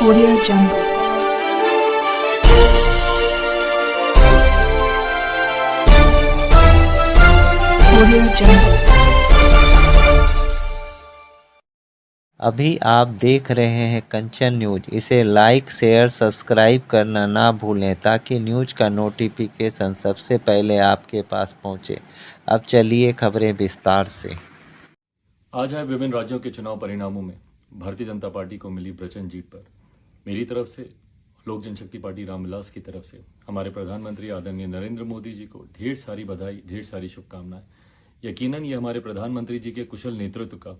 Audio Jungle. Audio Jungle. अभी आप देख रहे हैं कंचन न्यूज। इसे लाइक शेयर सब्सक्राइब करना ना भूलें ताकि न्यूज का नोटिफिकेशन सबसे पहले आपके पास पहुंचे। अब चलिए खबरें विस्तार से। आज है विभिन्न राज्यों के चुनाव परिणामों में भारतीय जनता पार्टी को मिली प्रचंड जीत पर मेरी तरफ से, लोक जनशक्ति पार्टी रामविलास की तरफ से हमारे प्रधानमंत्री आदरणीय नरेंद्र मोदी जी को ढेर सारी बधाई, ढेर सारी शुभकामनाएं। यकीनन ये हमारे प्रधानमंत्री जी के कुशल नेतृत्व का,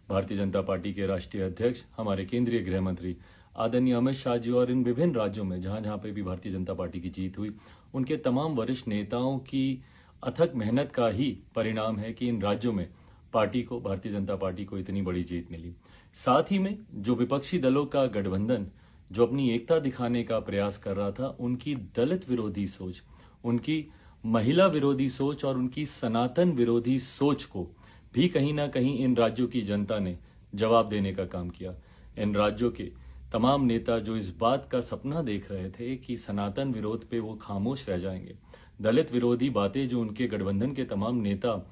भारतीय जनता पार्टी के राष्ट्रीय अध्यक्ष, हमारे केंद्रीय गृह मंत्री आदरणीय अमित शाह जी और इन विभिन्न राज्यों में जहां जहां पे भी भारतीय जनता पार्टी की जीत हुई, उनके तमाम वरिष्ठ नेताओं की अथक मेहनत का ही परिणाम है कि इन राज्यों में पार्टी को, भारतीय जनता पार्टी को इतनी बड़ी जीत मिली। साथ ही में जो विपक्षी दलों का गठबंधन जो अपनी एकता दिखाने का प्रयास कर रहा था, उनकी दलित विरोधी सोच, उनकी महिला विरोधी सोच और उनकी सनातन विरोधी सोच को भी कहीं ना कहीं इन राज्यों की जनता ने जवाब देने का काम किया। इन राज्यों के तमाम नेता जो इस बात का सपना देख रहे थे कि सनातन विरोध पे वो खामोश रह जाएंगे, दलित विरोधी बातें जो उनके गठबंधन के तमाम नेता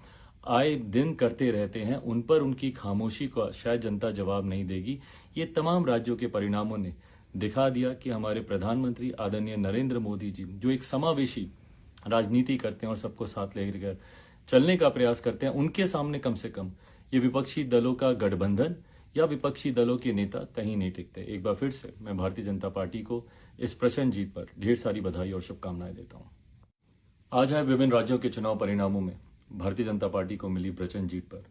आए दिन करते रहते हैं, उन पर उनकी खामोशी का शायद जनता जवाब नहीं देगी। ये तमाम राज्यों के परिणामों ने दिखा दिया कि हमारे प्रधानमंत्री आदरणीय नरेंद्र मोदी जी जो एक समावेशी राजनीति करते हैं और सबको साथ लेकर चलने का प्रयास करते हैं, उनके सामने कम से कम ये विपक्षी दलों का गठबंधन या विपक्षी दलों के नेता कहीं नहीं टिकते। एक बार फिर से मैं भारतीय जनता पार्टी को इस प्रचंड जीत पर ढेर सारी बधाई और शुभकामनाएं देता हूं। आज है विभिन्न राज्यों के चुनाव परिणामों में भारतीय जनता पार्टी को मिली प्रचंड जीत पर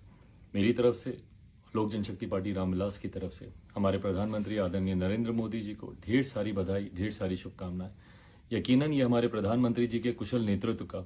मेरी तरफ से, लोक जनशक्ति पार्टी रामविलास की तरफ से हमारे प्रधानमंत्री आदरणीय नरेंद्र मोदी जी को ढेर सारी बधाई, ढेर सारी शुभकामनाएं। यकीनन ये हमारे प्रधानमंत्री जी के कुशल नेतृत्व का,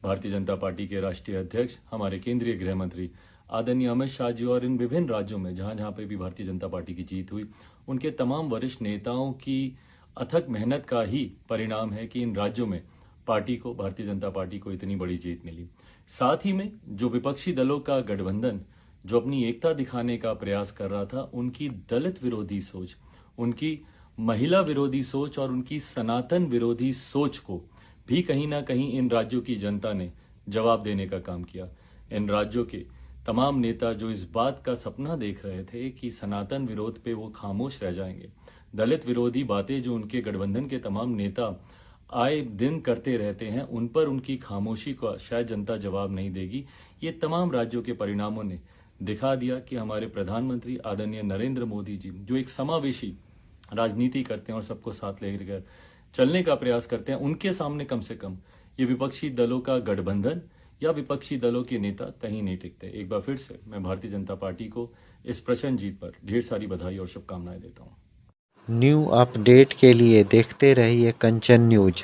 भारतीय जनता पार्टी के राष्ट्रीय अध्यक्ष, हमारे केंद्रीय गृह मंत्री आदरणीय अमित शाह जी और इन विभिन्न राज्यों में जहां जहां पे भी भारतीय जनता पार्टी की जीत हुई, उनके तमाम वरिष्ठ नेताओं की अथक मेहनत का ही परिणाम है कि इन राज्यों में पार्टी को, भारतीय जनता पार्टी को इतनी बड़ी जीत मिली। साथ ही में जो विपक्षी दलों का गठबंधन जो अपनी एकता दिखाने का प्रयास कर रहा था, उनकी दलित विरोधी सोच, उनकी महिला विरोधी सोच और उनकी सनातन विरोधी सोच को भी कहीं ना कहीं इन राज्यों की जनता ने जवाब देने का काम किया। इन राज्यों के तमाम नेता जो इस बात का सपना देख रहे थे कि सनातन विरोध पे वो खामोश रह जाएंगे, दलित विरोधी बातें जो उनके गठबंधन के तमाम नेता आए दिन करते रहते हैं, उन पर उनकी खामोशी का शायद जनता जवाब नहीं देगी। ये तमाम राज्यों के परिणामों ने दिखा दिया कि हमारे प्रधानमंत्री आदरणीय नरेंद्र मोदी जी जो एक समावेशी राजनीति करते हैं और सबको साथ लेकर चलने का प्रयास करते हैं, उनके सामने कम से कम ये विपक्षी दलों का गठबंधन या विपक्षी दलों के नेता कहीं नहीं टिकते। एक बार फिर से मैं भारतीय जनता पार्टी को इस प्रचंड जीत पर ढेर सारी बधाई और शुभकामनाएं देता हूं। न्यू अपडेट के लिए देखते रहिए कंचन न्यूज।